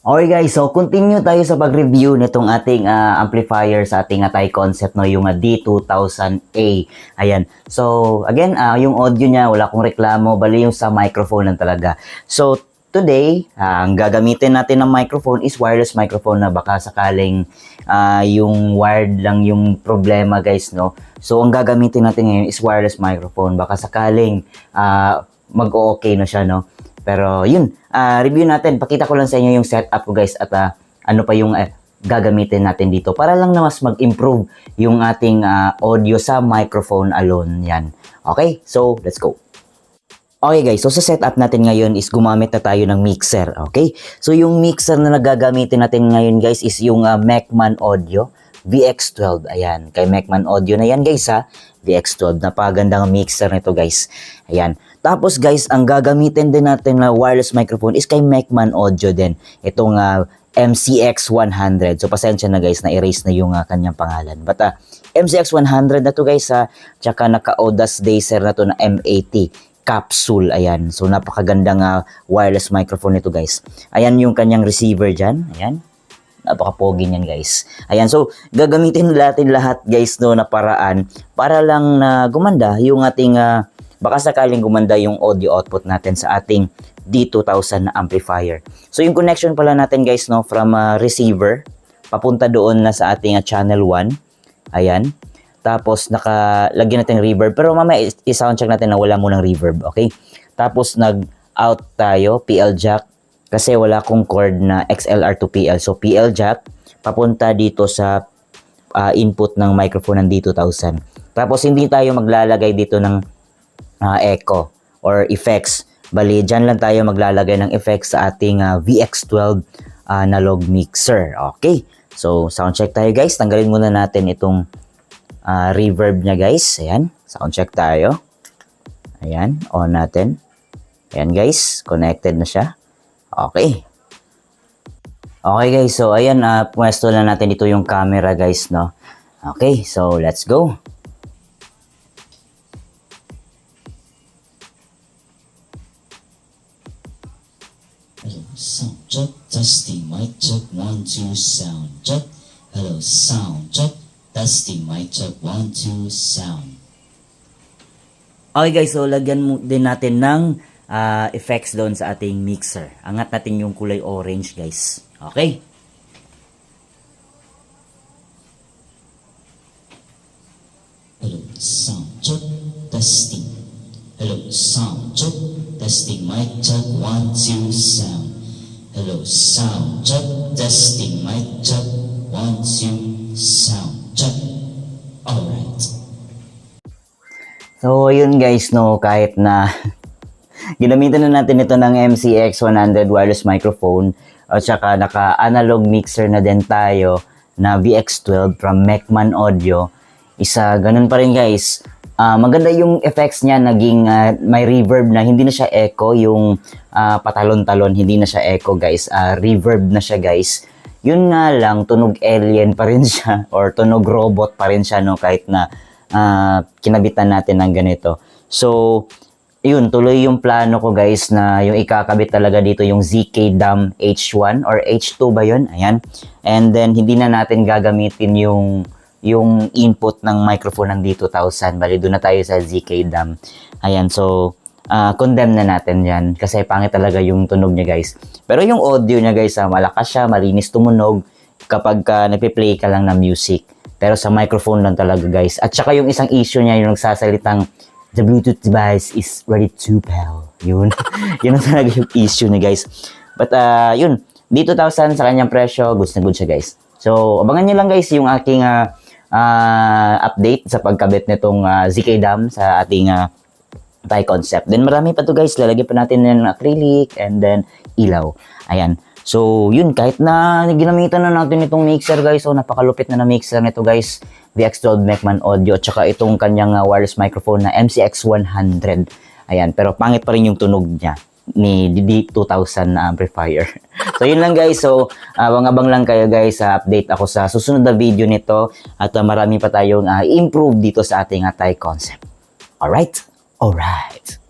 Okay guys, so continue tayo sa pag-review nitong ating amplifier sa ating Thai concept, no, yung D2000A. Ayan. So again, yung audio niya wala akong reklamo, bali yung sa microphone lang talaga. So today, ang gagamitin natin ng microphone is wireless microphone na baka sakaling yung wired lang yung problema guys, no. So ang gagamitin natin ngayon is wireless microphone, baka sakaling mag-okay na siya, no. Pero yun, review natin. Pakita ko lang sa inyo yung setup ko guys at ano pa yung gagamitin natin dito para lang na mas mag-improve yung ating audio sa microphone alone. Yan. Okay, so let's go. Okay guys, so sa setup natin ngayon is gumamit na tayo ng mixer. Okay, so yung mixer na nagagamitin natin ngayon guys is yung Mecman Audio VX12. Ayan, kay Mecman Audio na yan guys ha. VX12, napagandang mixer nito guys. Ayan. Tapos guys, ang gagamitin din natin na wireless microphone is kay Mecman Audio din. Itong MCX100. So pasensya na guys, na-erase na yung kanyang pangalan. But MCX100 na to guys ha. Tsaka naka-Odas Dacer na to na M80 capsule. Ayan. So napakagandang wireless microphone nito guys. Ayan yung kanyang receiver dyan. Ayan. Napaka-pogi niyan guys. Ayan, so gagamitin natin lahat guys no na paraan para lang na gumanda yung ating baka sakaling gumanda yung audio output natin sa ating D2000 na amplifier. So yung connection pala natin guys no from receiver papunta doon na sa ating channel 1. Ayan. Tapos nakalagyan natin reverb pero mamaya i-soundcheck natin na wala munang reverb, okay? Tapos nag-out tayo, PL jack. Kasi wala akong cord na XLR to PL. So, PL jack, papunta dito sa input ng microphone ng D2000. Tapos, hindi tayo maglalagay dito ng echo or effects. Bali, dyan lang tayo maglalagay ng effects sa ating VX12 analog mixer. Okay. So, sound check tayo guys. Tanggalin muna natin itong reverb niya guys. Ayan. Sound check tayo. Ayan. On natin. Ayan guys. Connected na siya. Okay. Okay guys, so ayan, pwesto na natin dito yung camera guys, no? Okay, so let's go. Hello, sound check, testing, mic check, 1, 2, sound check. Hello, sound check, testing, mic check, 1, 2, sound. Okay guys, so lagyan din natin ng effects doon sa ating mixer. Angat natin yung kulay orange guys. Okay. Hello, sound check, testing. Hello, sound check, testing, mic check, 1, 2, sound. Hello, sound check, testing, mic check, 1, 2, sound check. Alright. So yun guys, no, kahit na ginamitan na natin ito ng MCX100 wireless microphone at saka naka-analog mixer na din tayo na VX12 from Mecman Audio. Ganun pa rin guys. Maganda yung effects niya, naging may reverb na, hindi na siya echo, yung patalon-talon, hindi na siya echo guys. Reverb na siya guys. Yun nga lang, tunog alien pa rin siya or tunog robot pa rin siya no, kahit na kinabitan natin ng ganito. So, yun, tuloy yung plano ko guys na yung ikakabit talaga dito yung ZK Dam H1 or H2 ba yun? Ayan. And then, hindi na natin gagamitin yung input ng microphone ng D2000. Bali, doon na tayo sa ZK Dam. Ayan, so, condemn na natin yan kasi pangit talaga yung tunog niya guys. Pero yung audio niya guys, malakas siya, malinis tumunog kapag nagpe-play ka lang ng music. Pero sa microphone lang talaga guys. At saka yung isang issue niya, yung nagsasalitang the Bluetooth device is ready to pair. Yun. Yun ang talaga yung issue niya guys. But yun, D2000 sa kanyang presyo, good na good siya guys. So, abangan nyo lang guys yung aking update sa pagkabit nitong ZK Dam sa ating Thai concept. Then marami pa to guys, lalagyan pa natin ng acrylic and then ilaw. Ayan. So, yun, kahit na ginamitan na natin itong mixer guys, so napakalupit na mixer nito guys, VX12 Mecman Audio, at saka itong kanyang wireless microphone na MCX100. Ayan, pero pangit pa rin yung tunog niya ni D2000 na amplifier. So, yun lang guys. So, abang-abang lang kayo guys. Update ako sa susunod na video nito at marami pa tayong improve dito sa ating Thai concept. Alright? Alright.